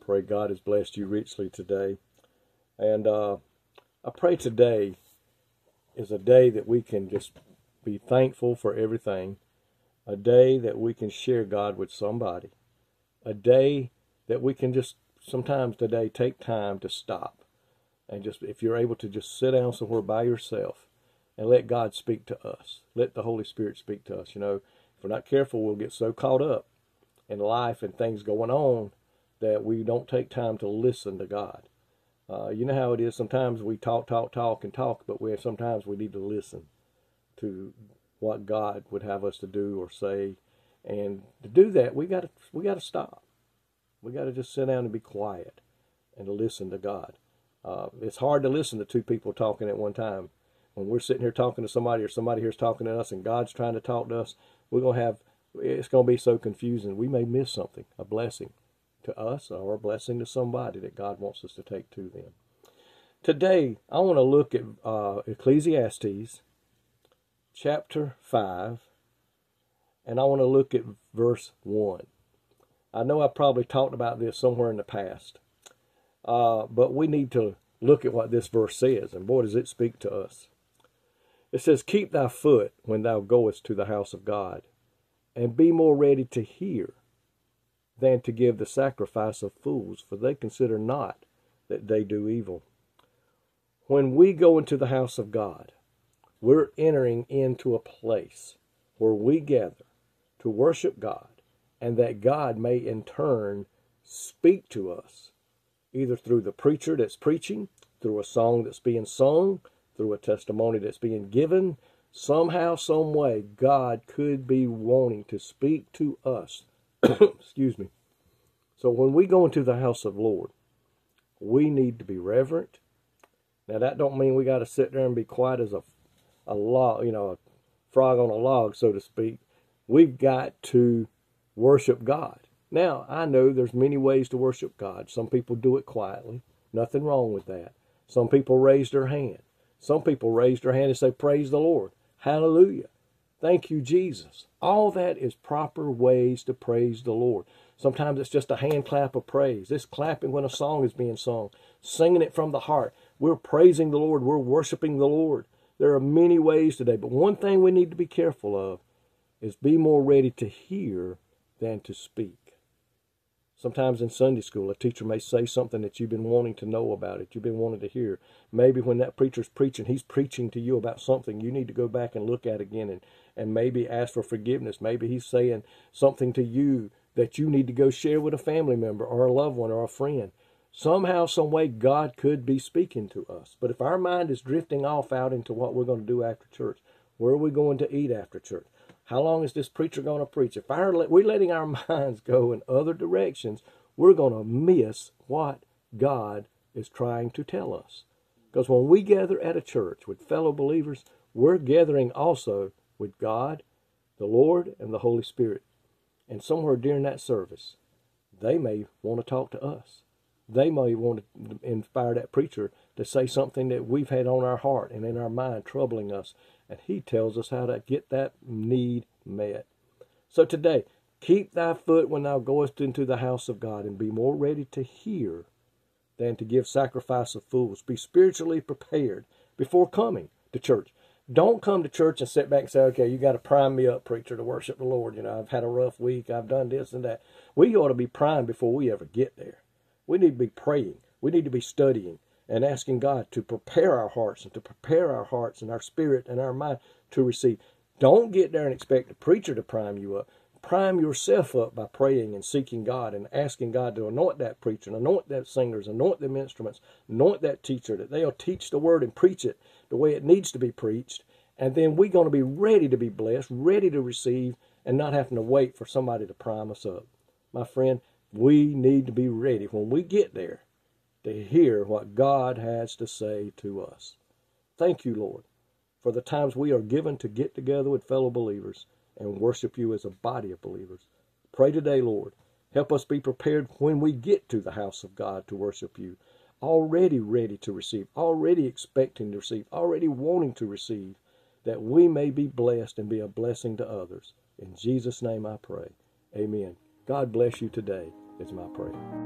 Pray God has blessed you richly today. And I pray today is a day that we can just be thankful for everything. A day that we can share God with somebody. A day that we can just sometimes today take time to stop. And just, if you're able to just sit down somewhere by yourself and let God speak to us. Let the Holy Spirit speak to us. You know, if we're not careful, we'll get so caught up in life and things going on that we don't take time to listen to God. You know how it is. Sometimes we talk, but sometimes we need to listen to what God would have us to do or say. And to do that, we got to stop. We got to just sit down and be quiet and listen to God. It's hard to listen to two people talking at one time. When we're sitting here talking to somebody or somebody here's talking to us and God's trying to talk to us, it's going to be so confusing. We may miss something, a blessing to us or a blessing to somebody that God wants us to take to them. Today, I want to look at Ecclesiastes chapter 5, and I want to look at verse 1. I know I probably talked about this somewhere in the past, but we need to look at what this verse says, and boy, does it speak to us. It says, "Keep thy foot when thou goest to the house of God, and be more ready to hear than to give the sacrifice of fools, for they consider not that they do evil." When we go into the house of God, we're entering into a place where we gather to worship God, and that God may in turn speak to us, either through the preacher that's preaching, through a song that's being sung, through a testimony that's being given. Somehow, some way, God could be wanting to speak to us. Excuse me. So when we go into the house of the Lord, we need to be reverent. Now, that don't mean we got to sit there and be quiet as a log, a frog on a log, so to speak. We've got to worship God. Now, I know there's many ways to worship God. Some people do it quietly. Nothing wrong with that. Some people raise their hand. Some people raise their hand and say, "Praise the Lord. Hallelujah. Thank you, Jesus." All that is proper ways to praise the Lord. Sometimes it's just a hand clap of praise. It's clapping when a song is being sung, singing it from the heart. We're praising the Lord. We're worshiping the Lord. There are many ways today, but one thing we need to be careful of is be more ready to hear than to speak. Sometimes in Sunday school, a teacher may say something that you've been wanting to know about it, you've been wanting to hear. Maybe when that preacher's preaching, he's preaching to you about something you need to go back and look at again and maybe ask for forgiveness. Maybe he's saying something to you that you need to go share with a family member or a loved one or a friend. Somehow, some way, God could be speaking to us. But if our mind is drifting off out into what we're going to do after church, where are we going to eat after church? How long is this preacher going to preach? If we're letting our minds go in other directions, we're going to miss what God is trying to tell us. Because when we gather at a church with fellow believers, we're gathering also with God, the Lord, and the Holy Spirit. And somewhere during that service, they may want to talk to us. They may want to inspire that preacher to say something that we've had on our heart and in our mind troubling us. And he tells us how to get that need met. So today, keep thy foot when thou goest into the house of God, and be more ready to hear than to give sacrifice of fools. Be spiritually prepared before coming to church. Don't come to church and sit back and say, "Okay, you got to prime me up, preacher, to worship the Lord. I've had a rough week. I've done this and that." We ought to be primed before we ever get there. We need to be praying. We need to be studying and asking God to prepare our hearts and to prepare our hearts and our spirit and our mind to receive. Don't get there and expect the preacher to prime you up. Prime yourself up by praying and seeking God and asking God to anoint that preacher, and anoint that singers, anoint them instruments, anoint that teacher, that they'll teach the word and preach it the way it needs to be preached. And then we're going to be ready to be blessed, ready to receive, and not having to wait for somebody to prime us up. My friend, we need to be ready when we get there to hear what God has to say to us. Thank you, Lord, for the times we are given to get together with fellow believers and worship you as a body of believers. Pray today, Lord, help us be prepared when we get to the house of God to worship you, already ready to receive, already expecting to receive, already wanting to receive, that we may be blessed and be a blessing to others. In Jesus' name I pray. Amen. God bless you today is my prayer.